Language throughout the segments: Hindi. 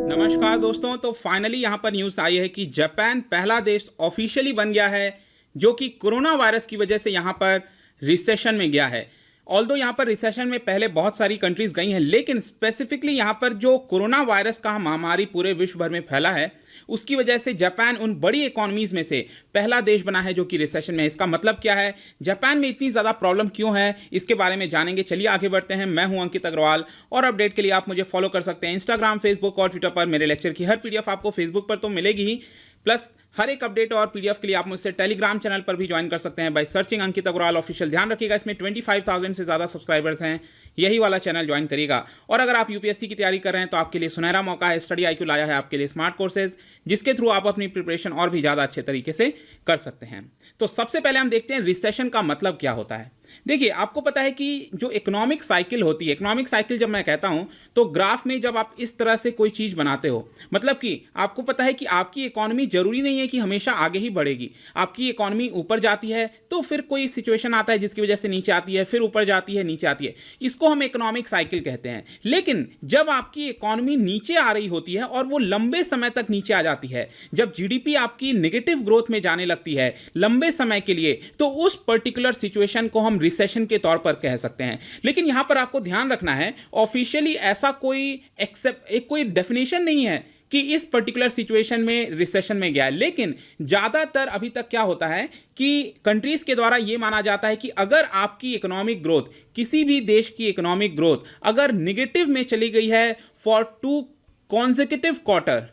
नमस्कार दोस्तों। तो फाइनली यहाँ पर न्यूज़ आई है कि जापान पहला देश ऑफिशियली बन गया है जो कि कोरोना वायरस की वजह से यहाँ पर रिसेशन में गया है। ऑल्दो यहाँ पर रिसेशन में पहले बहुत सारी कंट्रीज गई हैं, लेकिन स्पेसिफिकली यहाँ पर जो कोरोना वायरस का महामारी पूरे विश्व भर में फैला है उसकी वजह से जापान उन बड़ी इकोनॉमीज में से पहला देश बना है जो कि रिसेशन में है। इसका मतलब क्या है, जापान में इतनी ज़्यादा प्रॉब्लम क्यों है, इसके बारे में जानेंगे। चलिए आगे बढ़ते हैं। मैं हूं अंकित अग्रवाल और अपडेट के लिए आप मुझे फॉलो कर सकते हैं इंस्टाग्राम, फेसबुक और ट्विटर पर। मेरे लेक्चर की हर पीडीएफ आपको फेसबुक पर तो मिलेगी ही, प्लस हर एक अपडेट और पीडीएफ के लिए आप मुझसे टेलीग्राम चैनल पर भी ज्वाइन कर सकते हैं by searching Ankit Agarwal official. ध्यान रखिएगा, इसमें 25,000 से ज़्यादा सब्सक्राइबर्स हैं, यही वाला चैनल ज्वाइन करिएगा। और अगर आप यूपीएससी की तैयारी कर रहे हैं तो आपके लिए सुनहरा मौका है। स्टडी IQ लाया है आपके लिए स्मार्ट कोर्सेज, जिसके थ्रू आप अपनी प्रिपरेशन और भी ज़्यादा अच्छे तरीके से कर सकते हैं। तो सबसे पहले हम देखते हैं रिसेशन का मतलब क्या होता है। देखिए, आपको पता है कि जो इकोनॉमिक साइकिल होती है, इकोनॉमिक साइकिल जब मैं कहता हूं तो ग्राफ में जब आप इस तरह से कोई चीज बनाते हो, मतलब कि आपको पता है कि आपकी इकोनॉमी जरूरी नहीं है कि हमेशा आगे ही बढ़ेगी। आपकी इकोनॉमी ऊपर जाती है तो फिर कोई सिचुएशन आता है जिसकी वजह से नीचे आती है, फिर ऊपर जाती है, नीचे आती है। इसको हम इकोनॉमिक साइकिल कहते हैं। लेकिन जब आपकी इकोनॉमी नीचे आ रही होती है और वो लंबे समय तक नीचे आ जाती है, जब जीडीपी आपकी नेगेटिव ग्रोथ में जाने लगती है लंबे समय के लिए, तो उस पर्टिकुलर सिचुएशन को हम रिसेशन के तौर पर कह सकते हैं। लेकिन यहां पर आपको ध्यान रखना है, ऑफिशियली ऐसा कोई डेफिनेशन नहीं है कि इस पर्टिकुलर सिचुएशन में रिसेशन में गया है। लेकिन ज्यादातर अभी तक क्या होता है कि कंट्रीज के द्वारा यह माना जाता है कि अगर आपकी इकोनॉमिक ग्रोथ, किसी भी देश की इकोनॉमिक ग्रोथ अगर निगेटिव में चली गई है फॉर 2 कॉन्सेक्यूटिव क्वार्टर,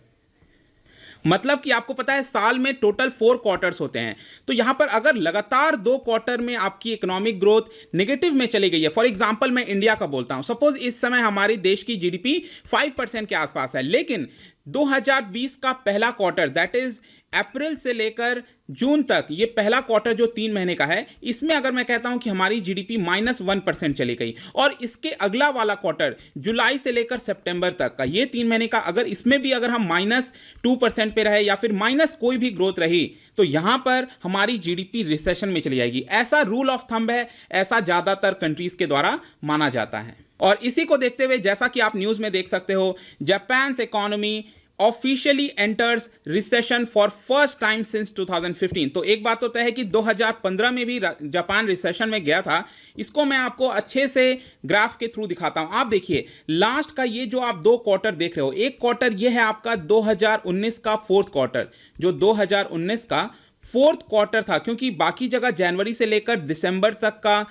मतलब कि आपको पता है साल में टोटल 4 क्वार्टर्स होते हैं, तो यहां पर अगर लगातार 2 क्वार्टर में आपकी इकोनॉमिक ग्रोथ नेगेटिव में चली गई है, फॉर एग्जांपल मैं इंडिया का बोलता हूं, सपोज इस समय हमारी देश की जीडीपी 5% के आसपास है, लेकिन 2020 का पहला क्वार्टर, दैट इज अप्रैल से लेकर जून तक, ये पहला क्वार्टर जो 3 महीने का है, इसमें अगर मैं कहता हूं कि हमारी जीडीपी -1% चली गई, और इसके अगला वाला क्वार्टर जुलाई से लेकर सितंबर तक का, ये 3 महीने का, अगर इसमें भी अगर हम -2% पे रहे या फिर माइनस कोई भी ग्रोथ रही, तो यहां पर हमारी जीडीपी रिसेशन में चली जाएगी। ऐसा रूल ऑफ थंब है, ऐसा ज्यादातर कंट्रीज के द्वारा माना जाता है। और इसी को देखते हुए, जैसा कि आप न्यूज में देख सकते हो, Japan economy officially enters recession for first time since 2015। तो एक बात होता है कि 2015 में भी जापान रिसेशन में गया था। इसको मैं आपको अच्छे से ग्राफ के थ्रू दिखाता हूं। आप देखिए, लास्ट का ये जो आप 2 क्वार्टर देख रहे हो, एक क्वार्टर ये है आपका 2019 का 4th क्वार्टर, जो 2019 का 4th क्वार्टर था, क्योंकि बाकी जगह जनवरी से लेकर दिसंबर तक का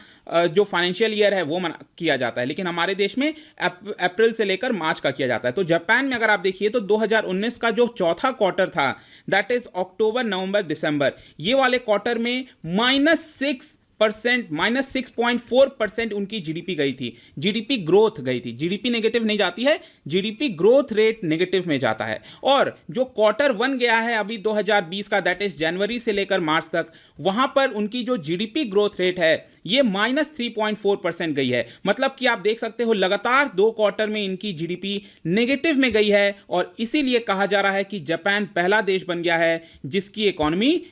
जो फाइनेंशियल ईयर है वो किया जाता है, लेकिन हमारे देश में अप्रैल से लेकर मार्च का किया जाता है। तो जापान में अगर आप देखिए तो 2019 का जो चौथा क्वार्टर था, दैट इज अक्टूबर, नवंबर, दिसंबर, ये वाले क्वार्टर में -6.4% उनकी जीडीपी गई थी, जीडीपी ग्रोथ गई थी। जीडीपी नेगेटिव नहीं जाती है, जीडीपी ग्रोथ रेट नेगेटिव में जाता है। और जो क्वार्टर 1 गया है अभी 2020 का, दैट इज जनवरी से लेकर मार्च तक, वहां पर उनकी जो जीडीपी ग्रोथ रेट है ये -3.4% गई है। मतलब कि आप देख सकते हो लगातार 2 क्वार्टर में इनकी जीडीपी नेगेटिव में गई है, और इसीलिए कहा जा रहा है कि जापान पहला देश बन गया है जिसकी इकोनॉमी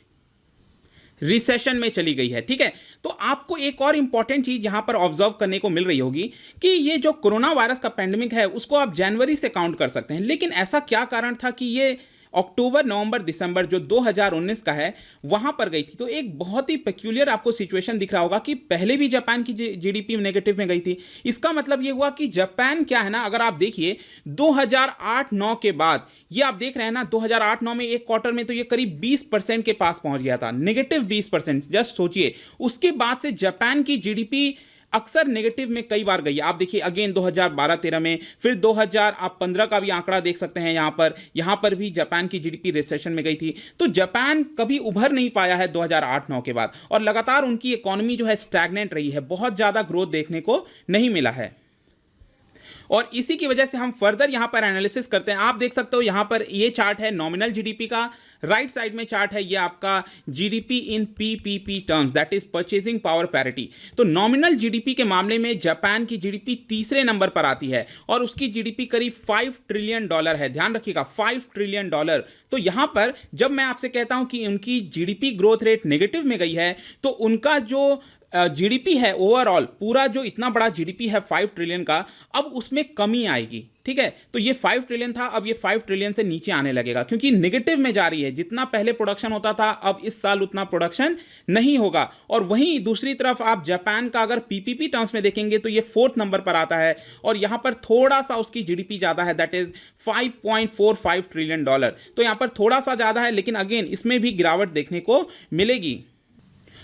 रिसेशन में चली गई है। ठीक है, तो आपको एक और इंपॉर्टेंट चीज यहां पर ऑब्जर्व करने को मिल रही होगी कि ये जो कोरोना वायरस का पेंडेमिक है उसको आप जनवरी से काउंट कर सकते हैं, लेकिन ऐसा क्या कारण था कि ये अक्टूबर, नवंबर, दिसंबर जो 2019 का है वहां पर गई थी। तो एक बहुत ही पेक्यूलियर आपको सिचुएशन दिख रहा होगा कि पहले भी जापान की जीडीपी नेगेटिव में गई थी। इसका मतलब ये हुआ कि जापान क्या है ना, अगर आप देखिए 2008-9 के बाद, ये आप देख रहे हैं ना, 2008-9 में एक क्वार्टर में तो ये करीब 20% के पास पहुंच गया था, नेगेटिव 20%। जस्ट सोचिए, उसके बाद से जापान की जीडीपी अक्सर नेगेटिव में कई बार गई। आप देखिए अगेन 2012-13 में, फिर 2015 का भी आंकड़ा देख सकते हैं यहां पर भी जापान की जीडीपी रिसेशन में गई थी। तो जापान कभी उभर नहीं पाया है 2008-9 के बाद, और लगातार उनकी इकोनॉमी जो है स्टैग्नेंट रही है, बहुत ज्यादा ग्रोथ देखने को नहीं मिला है। और इसी की वजह से हम फर्दर यहां पर एनालिसिस करते हैं। आप देख सकते हो यहां पर ये चार्ट है नॉमिनल जीडीपी का, राइट साइड में चार्ट है ये आपका GDP in PPP terms, that is purchasing power parity. तो नॉमिनल जीडीपी के मामले में जापान की जीडीपी तीसरे नंबर पर आती है, और उसकी जीडीपी करीब $5 ट्रिलियन है। ध्यान रखिएगा, $5 ट्रिलियन। तो यहां पर जब मैं आपसे कहता हूं कि उनकी जीडीपी ग्रोथ रेट नेगेटिव में गई है, तो उनका जो जीडीपी है ओवरऑल, पूरा जो इतना बड़ा जीडीपी है 5 ट्रिलियन का, अब उसमें कमी आएगी। ठीक है, तो ये 5 ट्रिलियन था, अब ये 5 ट्रिलियन से नीचे आने लगेगा क्योंकि नेगेटिव में जा रही है। जितना पहले प्रोडक्शन होता था अब इस साल उतना प्रोडक्शन नहीं होगा। और वहीं दूसरी तरफ आप जापान का अगर पीपीपी टर्म्स में देखेंगे तो ये 4th नंबर पर आता है और यहां पर थोड़ा सा उसकी जीडीपी ज्यादा है, दैट इज $5.45 ट्रिलियन। तो यहां पर थोड़ा सा ज्यादा है, लेकिन अगेन इसमें भी गिरावट देखने को मिलेगी।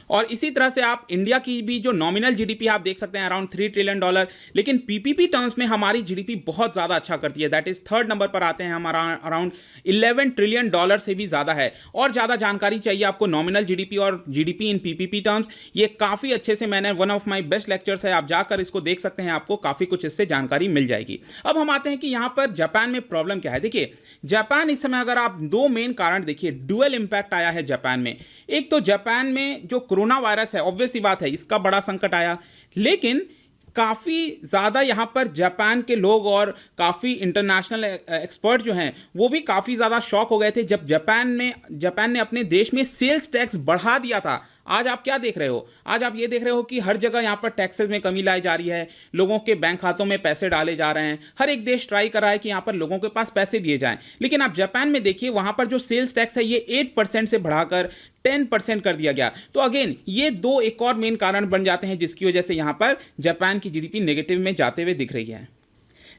और इसी तरह से आप इंडिया की भी जो नॉमिनल जीडीपी आप देख सकते हैं अराउंड $3 ट्रिलियन, लेकिन पीपीपी टर्म्स में हमारी जीडीपी बहुत ज़्यादा अच्छा करती है, दैट इज 3rd नंबर पर आते हैं हम, अराउंड $11 ट्रिलियन से भी ज़्यादा है। और ज़्यादा जानकारी चाहिए आपको नॉमिनल जीडीपी और जीडीपी इन पीपीपी टर्म्स, ये काफ़ी अच्छे से मैंने one of my best lectures है, आप जाकर इसको देख सकते हैं, आपको काफ़ी कुछ इससे जानकारी मिल जाएगी। अब हम आते हैं कि यहाँ पर जापान में प्रॉब्लम क्या है। देखिए जापान इस समय अगर आप 2 मेन कारण देखिए, डुअल इंपैक्ट आया है जापान में। एक तो जापान में जो कोरोना वायरस है, ऑब्वियस सी बात है इसका बड़ा संकट आया, लेकिन काफ़ी ज़्यादा यहाँ पर जापान के लोग और काफ़ी इंटरनेशनल एक्सपर्ट जो हैं वो भी काफ़ी ज़्यादा शॉक हो गए थे जब जापान ने अपने देश में सेल्स टैक्स बढ़ा दिया था। आज आप क्या देख रहे हो? आज आप ये देख रहे हो कि हर जगह यहाँ पर टैक्सेस में कमी लाई जा रही है, लोगों के बैंक खातों में पैसे डाले जा रहे हैं, हर एक देश ट्राई कर रहा है कि यहाँ पर लोगों के पास पैसे दिए जाएं। लेकिन आप जापान में देखिए वहाँ पर जो सेल्स टैक्स है ये 8% से बढ़ाकर 10% कर दिया गया। तो अगेन ये 2 एक और मेन कारण बन जाते हैं जिसकी वजह से यहाँ पर जापान की जीडीपी नेगेटिव में जाते हुए दिख रही है।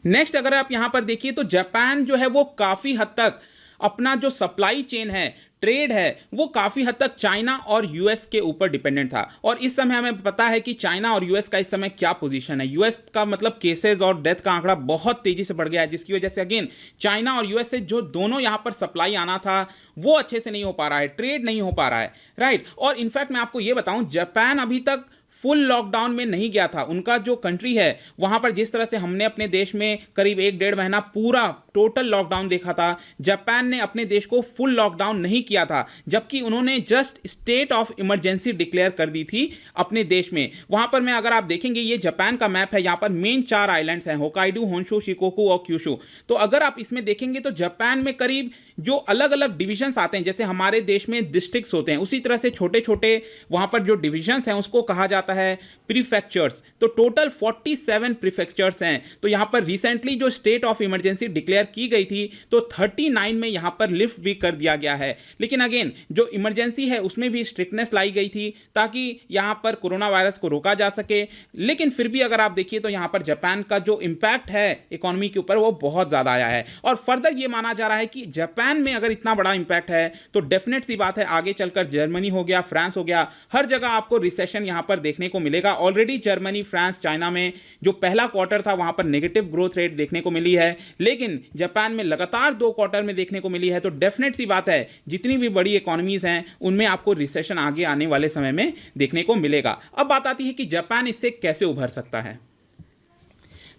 नेक्स्ट अगर आप यहाँ पर देखिए तो जापान जो है वो काफ़ी हद तक अपना जो सप्लाई चेन है, ट्रेड है, वो काफ़ी हद तक चाइना और यूएस के ऊपर डिपेंडेंट था। और इस समय हमें पता है कि चाइना और यूएस का इस समय क्या पोजीशन है। यूएस का मतलब केसेस और डेथ का आंकड़ा बहुत तेज़ी से बढ़ गया है, जिसकी वजह से अगेन चाइना और यूएस से जो दोनों यहाँ पर सप्लाई आना था वो अच्छे से नहीं हो पा रहा है, ट्रेड नहीं हो पा रहा है, राइट। और इनफैक्ट मैं आपको ये बताऊँ, जापान अभी तक फुल लॉकडाउन में नहीं गया था। उनका जो कंट्री है वहाँ पर जिस तरह से हमने अपने देश में करीब 1-1.5 महीना पूरा टोटल लॉकडाउन देखा था, जापान ने अपने देश को फुल लॉकडाउन नहीं किया था, जबकि उन्होंने just state of emergency declare कर दी थी अपने देश में। वहाँ पर मैं अगर आप देखेंगे ये जापान का मैप है, यहाँ पर मेन 4 आइलैंड्स हैं, होकाइडो, होन्शु, शिकोकू और क्यूशु। तो अगर आप इसमें देखेंगे तो जापान में करीब जो अलग अलग डिविजन्स आते हैं, जैसे हमारे देश में डिस्ट्रिक्ट्स होते हैं, उसी तरह से छोटे छोटे वहाँ पर जो डिविजन्स हैं उसको कहा जाता है प्रीफेक्चर्स। तो टोटल 47 प्रीफेक्चर्स हैं। तो यहाँ पर रिसेंटली जो स्टेट ऑफ इमरजेंसी डिक्लेयर की गई थी तो 39 में यहाँ पर लिफ्ट भी कर दिया गया है। लेकिन अगेन जो इमरजेंसी है उसमें भी स्ट्रिक्टनेस लाई गई थी ताकि यहाँ पर कोरोना वायरस को रोका जा सके। लेकिन फिर भी अगर आप देखिए तो यहाँ पर जापान का जो इम्पैक्ट है इकोनॉमी के ऊपर वो बहुत ज़्यादा आया है। और फर्दर ये माना जा रहा है कि जापान में अगर इतना बड़ा इंपैक्ट है तो डेफिनेट सी बात है आगे चलकर जर्मनी हो गया, फ्रांस हो गया, हर जगह आपको रिसेशन यहां पर देखने को मिलेगा। ऑलरेडी जर्मनी, फ्रांस, चाइना में जो पहला क्वार्टर था वहां पर नेगेटिव ग्रोथ रेट देखने को मिली है, लेकिन जापान में लगातार 2 क्वार्टर में देखने को मिली है। तो डेफिनेट सी बात है जितनी भी बड़ी इकोनॉमीज हैं उनमें आपको रिसेशन आगे आने वाले समय में देखने को मिलेगा। अब बात आती है कि जापान इससे कैसे उभर सकता है।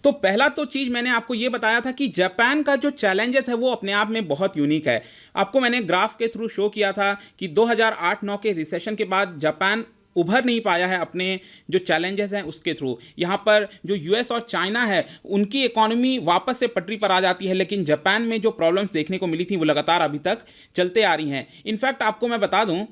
तो पहला तो चीज़ मैंने आपको ये बताया था कि जापान का जो चैलेंजेस है वो अपने आप में बहुत यूनिक है। आपको मैंने ग्राफ के थ्रू शो किया था कि 2008-9 के रिसेशन के बाद जापान उभर नहीं पाया है अपने जो चैलेंजेस हैं उसके थ्रू। यहाँ पर जो यूएस और चाइना है उनकी इकोनॉमी वापस से पटरी पर आ जाती है, लेकिन जापान में जो प्रॉब्लम्स देखने को मिली थी वो लगातार अभी तक चलते आ रही हैं। इनफैक्ट आपको मैं बता दूं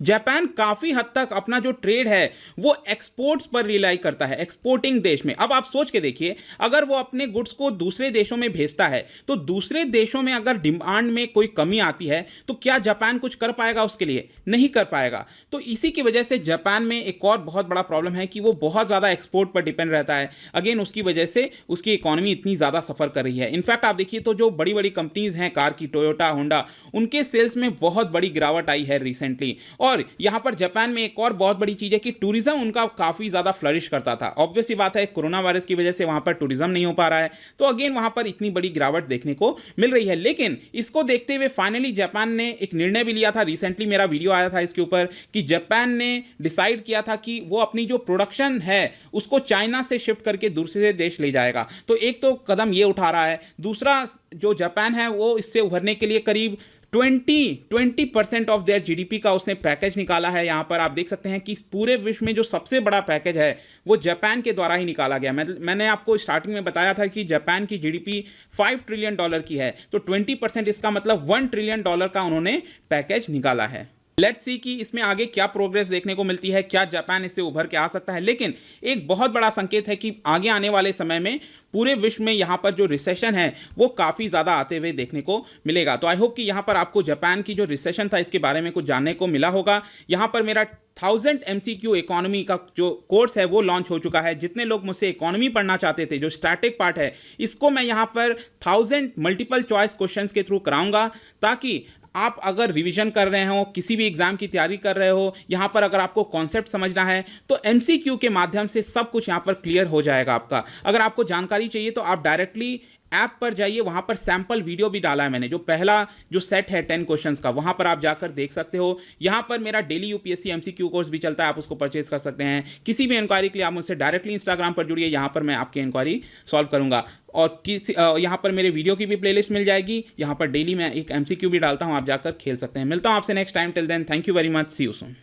जापान काफ़ी हद तक अपना जो ट्रेड है वो एक्सपोर्ट्स पर रिलाई करता है, एक्सपोर्टिंग देश में। अब आप सोच के देखिए अगर वो अपने गुड्स को दूसरे देशों में भेजता है तो दूसरे देशों में अगर डिमांड में कोई कमी आती है तो क्या जापान कुछ कर पाएगा? उसके लिए नहीं कर पाएगा। तो इसी की वजह से जापान में एक और बहुत बड़ा प्रॉब्लम है कि वो बहुत ज़्यादा एक्सपोर्ट पर डिपेंड रहता है। अगेन उसकी वजह से उसकी इकोनॉमी इतनी ज़्यादा सफ़र कर रही है। इनफैक्ट आप देखिए तो जो बड़ी बड़ी कंपनीज हैं कार की, टोयोटा, होंडा, उनके सेल्स में बहुत बड़ी गिरावट आई है रिसेंटली। और यहां पर जापान में एक और बहुत बड़ी चीज है कि टूरिज्म उनका काफी ज्यादा फ्लरिश करता था। ऑब्वियस सी बात है कोरोना वायरस की वजह से वहां पर टूरिज्म नहीं हो पा रहा है, तो अगेन वहां पर इतनी बड़ी गिरावट देखने को मिल रही है। लेकिन इसको देखते हुए फाइनली जापान ने एक निर्णय भी लिया था। रिसेंटली मेरा वीडियो आया था इसके ऊपर कि जापान ने डिसाइड किया था कि वो अपनी जो प्रोडक्शन है उसको चाइना से शिफ्ट करके दूसरे देश ले जाएगा। तो एक तो कदम ये उठा रहा है। दूसरा जो जापान है वो इससे उभरने के लिए करीब 20% ऑफ देयर जीडीपी का उसने पैकेज निकाला है। यहाँ पर आप देख सकते हैं कि पूरे विश्व में जो सबसे बड़ा पैकेज है वो जापान के द्वारा ही निकाला गया। मैंने आपको स्टार्टिंग में बताया था कि जापान की जीडीपी $5 ट्रिलियन की है, तो 20% इसका मतलब $1 ट्रिलियन का उन्होंने पैकेज निकाला है। लेट्स सी कि इसमें आगे क्या प्रोग्रेस देखने को मिलती है, क्या जापान इससे उभर के आ सकता है। लेकिन एक बहुत बड़ा संकेत है कि आगे आने वाले समय में पूरे विश्व में यहाँ पर जो रिसेशन है वो काफ़ी ज़्यादा आते हुए देखने को मिलेगा। तो आई होप कि यहाँ पर आपको जापान की जो रिसेशन था इसके बारे में कुछ जानने को मिला होगा। यहाँ पर मेरा 1000 MCQ इकोनॉमी का जो कोर्स है वो लॉन्च हो चुका है। जितने लोग मुझसे इकोनॉमी पढ़ना चाहते थे, जो स्टैटिक पार्ट है, इसको मैं यहाँ पर 1000 मल्टीपल चॉइस क्वेश्चंस के थ्रू कराऊंगा, ताकि आप अगर रिवीजन कर रहे हो, किसी भी एग्जाम की तैयारी कर रहे हो, यहाँ पर अगर आपको कॉन्सेप्ट समझना है तो MCQ के माध्यम से सब कुछ यहाँ पर क्लियर हो जाएगा आपका। अगर आपको जानकारी चाहिए तो आप डायरेक्टली ऐप पर जाइए, वहाँ पर सैम्पल वीडियो भी डाला है मैंने, जो पहला जो सेट है 10 क्वेश्चंस का, वहाँ पर आप जाकर देख सकते हो। यहाँ पर मेरा डेली UPSC MCQ कोर्स भी चलता है, आप उसको परचेज कर सकते हैं। किसी भी इंक्वायरी के लिए आप मुझसे डायरेक्टली इंस्टाग्राम पर जुड़िए, यहाँ पर मैं आपकी इंक्वायरी सॉल्व करूँगा। और यहाँ पर मेरे वीडियो की भी प्लेलिस्ट मिल जाएगी, यहाँ पर डेली मैं एक MCQ भी डालता हूँ, आप जाकर खेल सकते हैं। मिलता हूँ आपसे next time, till then thank you very much, see you soon.